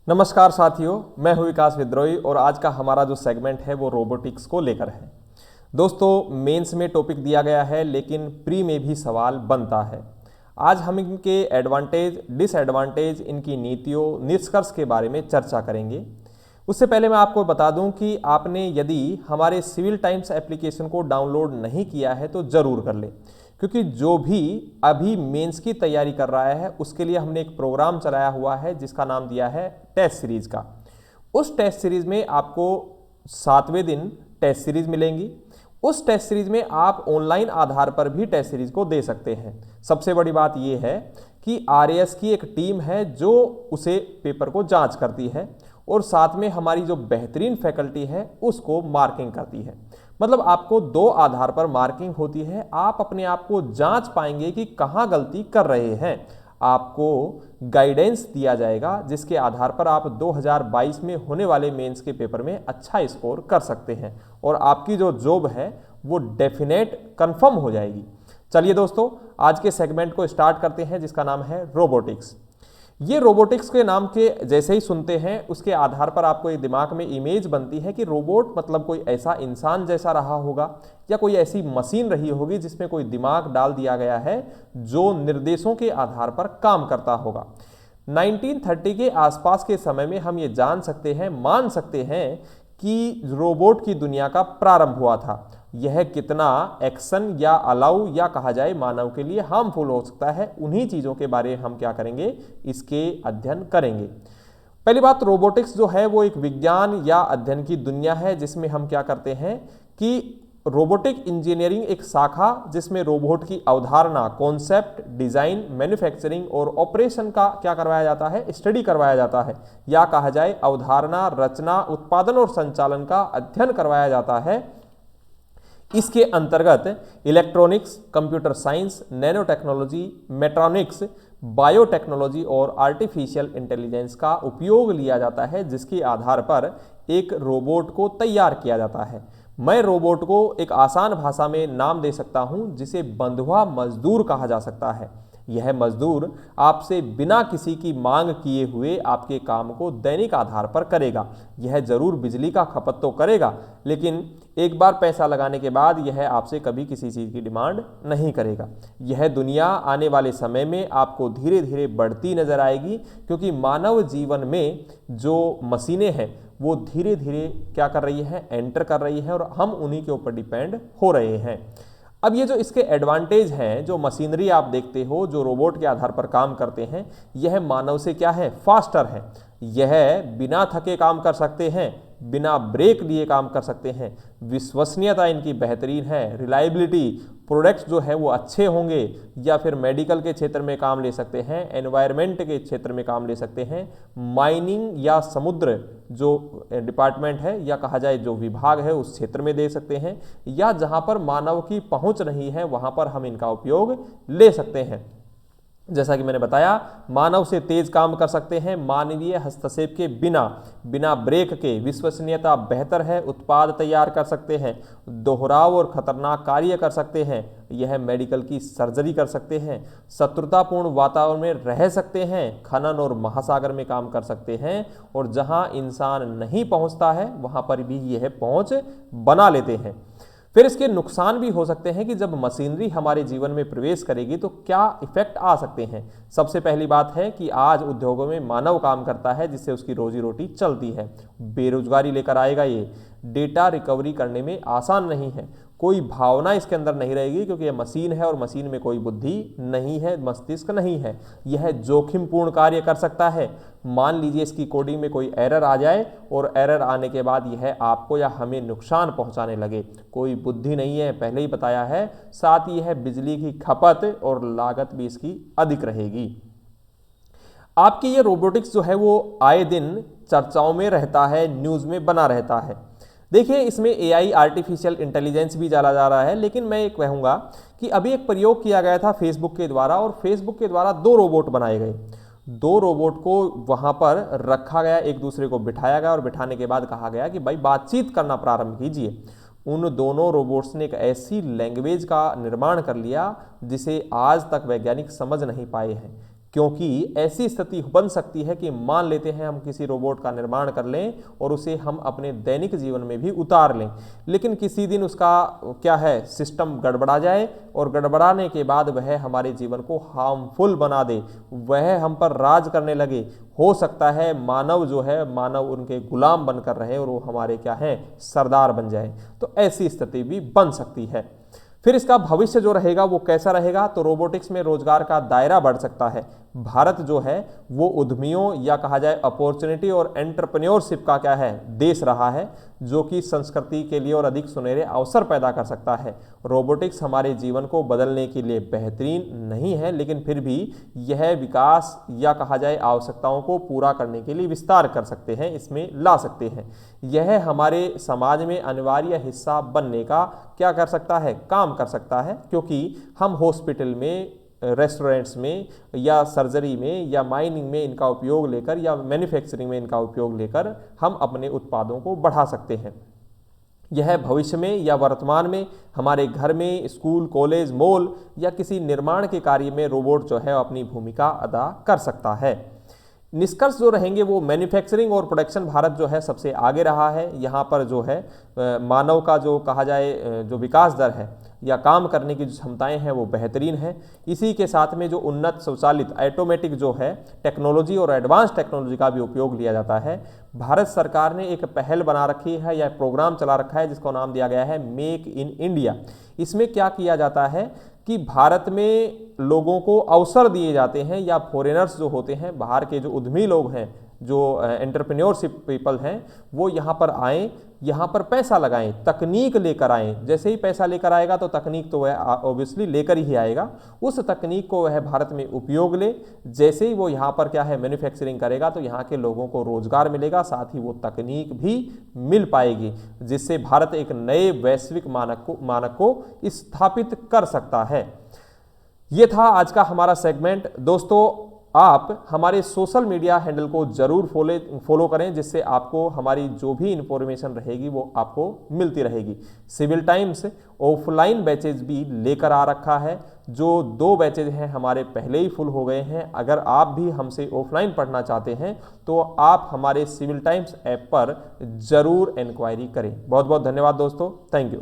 नमस्कार साथियों, मैं हूं विकास विद्रोही और आज का हमारा जो सेगमेंट है वो रोबोटिक्स को लेकर है। दोस्तों, मेंस में टॉपिक दिया गया है लेकिन प्री में भी सवाल बनता है। आज हम इनके एडवांटेज, डिसएडवांटेज, इनकी नीतियों, निष्कर्ष के बारे में चर्चा करेंगे। उससे पहले मैं आपको बता दूं कि आपने यदि हमारे सिविल टाइम्स एप्लीकेशन को डाउनलोड नहीं किया है तो ज़रूर कर लें, क्योंकि जो भी अभी मेंस की तैयारी कर रहा है उसके लिए हमने एक प्रोग्राम चलाया हुआ है जिसका नाम दिया है टेस्ट सीरीज का। उस टेस्ट सीरीज में आपको 7वें दिन टेस्ट सीरीज मिलेंगी। उस टेस्ट सीरीज में आप ऑनलाइन आधार पर भी टेस्ट सीरीज को दे सकते हैं। सबसे बड़ी बात यह है कि आरएएस की एक टीम है जो उसे पेपर को जांच करती है और साथ में हमारी जो बेहतरीन फैकल्टी है उसको मार्किंग करती है। मतलब आपको 2 आधार पर मार्किंग होती है। आप अपने आप को जांच पाएंगे कि कहाँ गलती कर रहे हैं। आपको गाइडेंस दिया जाएगा जिसके आधार पर आप 2022 में होने वाले मेंस के पेपर में अच्छा स्कोर कर सकते हैं और आपकी जो जॉब है वो डेफिनेट कंफर्म हो जाएगी। चलिए दोस्तों, आज के सेगमेंट को स्टार्ट करते हैं जिसका नाम है रोबोटिक्स। ये रोबोटिक्स के नाम के जैसे ही सुनते हैं उसके आधार पर आपको एक दिमाग में इमेज बनती है कि रोबोट मतलब कोई ऐसा इंसान जैसा रहा होगा या कोई ऐसी मशीन रही होगी जिसमें कोई दिमाग डाल दिया गया है जो निर्देशों के आधार पर काम करता होगा। 1930 के आसपास के समय में हम ये जान सकते हैं, मान सकते हैं कि रोबोट की दुनिया का प्रारंभ हुआ था। यह कितना एक्शन या अलाउ या कहा जाए मानव के लिए हार्मफुल हो सकता है, उन्हीं चीज़ों के बारे में हम क्या करेंगे, इसके अध्ययन करेंगे। पहली बात, रोबोटिक्स जो है वो एक विज्ञान या अध्ययन की दुनिया है जिसमें हम क्या करते हैं कि रोबोटिक इंजीनियरिंग एक शाखा जिसमें रोबोट की अवधारणा, कॉन्सेप्ट, डिजाइन, मैन्युफैक्चरिंग और ऑपरेशन का क्या करवाया जाता है, स्टडी करवाया जाता है, या कहा जाए अवधारणा, रचना, उत्पादन और संचालन का अध्ययन करवाया जाता है। इसके अंतर्गत electronics, computer science, nano technology, mechatronics, biotechnology और आर्टिफिशियल इंटेलिजेंस का उपयोग लिया जाता है जिसके आधार पर एक रोबोट को तैयार किया जाता है। मैं रोबोट को एक आसान भाषा में नाम दे सकता हूं जिसे बंधुआ मजदूर कहा जा सकता है। यह मजदूर आपसे बिना किसी की मांग किए हुए आपके काम को दैनिक आधार पर करेगा। यह जरूर बिजली का खपत तो करेगा, लेकिन एक बार पैसा लगाने के बाद यह आपसे कभी किसी चीज़ की डिमांड नहीं करेगा। यह दुनिया आने वाले समय में आपको धीरे धीरे बढ़ती नजर आएगी, क्योंकि मानव जीवन में जो मशीनें हैं वो धीरे धीरे क्या कर रही है, एंटर कर रही है और हम उन्हीं के ऊपर डिपेंड हो रहे हैं। अब ये जो इसके एडवांटेज हैं, जो मशीनरी आप देखते हो जो रोबोट के आधार पर काम करते हैं, यह मानव से क्या है, फास्टर है। यह बिना थके काम कर सकते हैं, बिना ब्रेक लिए काम कर सकते हैं। विश्वसनीयता इनकी बेहतरीन है, रिलायबिलिटी, प्रोडक्ट्स जो है वो अच्छे होंगे, या फिर मेडिकल के क्षेत्र में काम ले सकते हैं, एनवायरनमेंट के क्षेत्र में काम ले सकते हैं, माइनिंग या समुद्र जो डिपार्टमेंट है या कहा जाए जो विभाग है उस क्षेत्र में दे सकते हैं, या जहां पर मानव की पहुंच नहीं है वहां पर हम इनका उपयोग ले सकते हैं। जैसा कि मैंने बताया, मानव से तेज काम कर सकते हैं, मानवीय हस्तक्षेप के बिना ब्रेक के, विश्वसनीयता बेहतर है, उत्पाद तैयार कर सकते हैं, दोहराव और खतरनाक कार्य कर सकते हैं, यह मेडिकल की सर्जरी कर सकते हैं, शत्रुतापूर्ण वातावरण में रह सकते हैं, खनन और महासागर में काम कर सकते हैं, और जहां इंसान नहीं पहुंचता है वहां पर भी यह पहुंच बना लेते हैं। फिर इसके नुकसान भी हो सकते हैं कि जब मशीनरी हमारे जीवन में प्रवेश करेगी तो क्या इफेक्ट आ सकते हैं। सबसे पहली बात है कि आज उद्योगों में मानव काम करता है जिससे उसकी रोजी रोटी चलती है। बेरोजगारी लेकर आएगा ये। डेटा रिकवरी करने में आसान नहीं है, कोई भावना इसके अंदर नहीं रहेगी क्योंकि यह मशीन है और मशीन में कोई बुद्धि नहीं है, मस्तिष्क नहीं है। यह जोखिमपूर्ण कार्य कर सकता है। मान लीजिए इसकी कोडिंग में कोई एरर आ जाए और एरर आने के बाद यह आपको या हमें नुकसान पहुंचाने लगे, कोई बुद्धि नहीं है, पहले ही बताया है। साथ ही यह बिजली की खपत और लागत भी इसकी अधिक रहेगी। आपकी ये रोबोटिक्स जो है वो आए दिन चर्चाओं में रहता है, न्यूज़ में बना रहता है। देखिए, इसमें एआई, आर्टिफिशियल इंटेलिजेंस भी डाला जा रहा है, लेकिन मैं ये कहूँगा कि अभी एक प्रयोग किया गया था फेसबुक के द्वारा, और फेसबुक के द्वारा 2 रोबोट बनाए गए। 2 रोबोट को वहाँ पर रखा गया, एक दूसरे को बिठाया गया और बिठाने के बाद कहा गया कि भाई बातचीत करना प्रारंभ कीजिए। उन दोनों रोबोट्स ने एक ऐसी लैंग्वेज का निर्माण कर लिया जिसे आज तक वैज्ञानिक समझ नहीं पाए हैं। क्योंकि ऐसी स्थिति बन सकती है कि मान लेते हैं हम किसी रोबोट का निर्माण कर लें और उसे हम अपने दैनिक जीवन में भी उतार लें, लेकिन किसी दिन उसका क्या है सिस्टम गड़बड़ा जाए और गड़बड़ाने के बाद वह हमारे जीवन को हार्मफुल बना दे, वह हम पर राज करने लगे। हो सकता है मानव जो है मानव उनके गुलाम बनकर रहे और वो हमारे क्या है सरदार बन जाए। तो ऐसी स्थिति भी बन सकती है। फिर इसका भविष्य जो रहेगा वो कैसा रहेगा, तो रोबोटिक्स में रोजगार का दायरा बढ़ सकता है। भारत जो है वो उद्यमियों या कहा जाए अपॉर्चुनिटी और एंटरप्रेन्योरशिप का क्या है देश रहा है, जो कि संस्कृति के लिए और अधिक सुनहरे अवसर पैदा कर सकता है। रोबोटिक्स हमारे जीवन को बदलने के लिए बेहतरीन नहीं है, लेकिन फिर भी यह विकास या कहा जाए आवश्यकताओं को पूरा करने के लिए विस्तार कर सकते हैं, इसमें ला सकते हैं। यह हमारे समाज में अनिवार्य हिस्सा बनने का क्या कर सकता है, काम कर सकता है, क्योंकि हम हॉस्पिटल में, रेस्टोरेंट्स में या सर्जरी में या माइनिंग में इनका उपयोग लेकर या मैन्युफैक्चरिंग में इनका उपयोग लेकर हम अपने उत्पादों को बढ़ा सकते हैं। यह भविष्य में या वर्तमान में हमारे घर में, स्कूल, कॉलेज, मॉल या किसी निर्माण के कार्य में रोबोट जो है अपनी भूमिका अदा कर सकता है। निष्कर्ष जो रहेंगे वो मैन्युफैक्चरिंग और प्रोडक्शन भारत जो है सबसे आगे रहा है। यहाँ पर जो है मानव का जो कहा जाए जो विकास दर है या काम करने की जो क्षमताएं हैं वो बेहतरीन हैं। इसी के साथ में जो उन्नत स्वचालित ऑटोमेटिक जो है टेक्नोलॉजी और एडवांस टेक्नोलॉजी का भी उपयोग लिया जाता है। भारत सरकार ने एक पहल बना रखी है या प्रोग्राम चला रखा है जिसका नाम दिया गया है मेक इन इंडिया। इसमें क्या किया जाता है कि भारत में लोगों को अवसर दिए जाते हैं या फॉरेनर्स जो होते हैं, बाहर के जो उद्यमी लोग हैं, जो एंटरप्रेन्योरशिप पीपल हैं, वो यहाँ पर आएँ, यहाँ पर पैसा लगाएं, तकनीक लेकर आएं। जैसे ही पैसा लेकर आएगा तो तकनीक तो वह ऑब्वियसली लेकर ही आएगा, उस तकनीक को वह भारत में उपयोग ले। जैसे ही वो यहाँ पर क्या है मैन्युफैक्चरिंग करेगा तो यहाँ के लोगों को रोजगार मिलेगा, साथ ही वो तकनीक भी मिल पाएगी, जिससे भारत एक नए वैश्विक मानक को स्थापित कर सकता है। ये था आज का हमारा सेगमेंट। दोस्तों, आप हमारे सोशल मीडिया हैंडल को जरूर फॉलो करें, जिससे आपको हमारी जो भी इंफॉर्मेशन रहेगी वो आपको मिलती रहेगी। सिविल टाइम्स ऑफलाइन बैचेज भी लेकर आ रखा है, जो 2 बैचेज हैं हमारे पहले ही फुल हो गए हैं। अगर आप भी हमसे ऑफलाइन पढ़ना चाहते हैं तो आप हमारे सिविल टाइम्स ऐप पर जरूर इंक्वायरी करें। बहुत बहुत धन्यवाद दोस्तों, थैंक यू।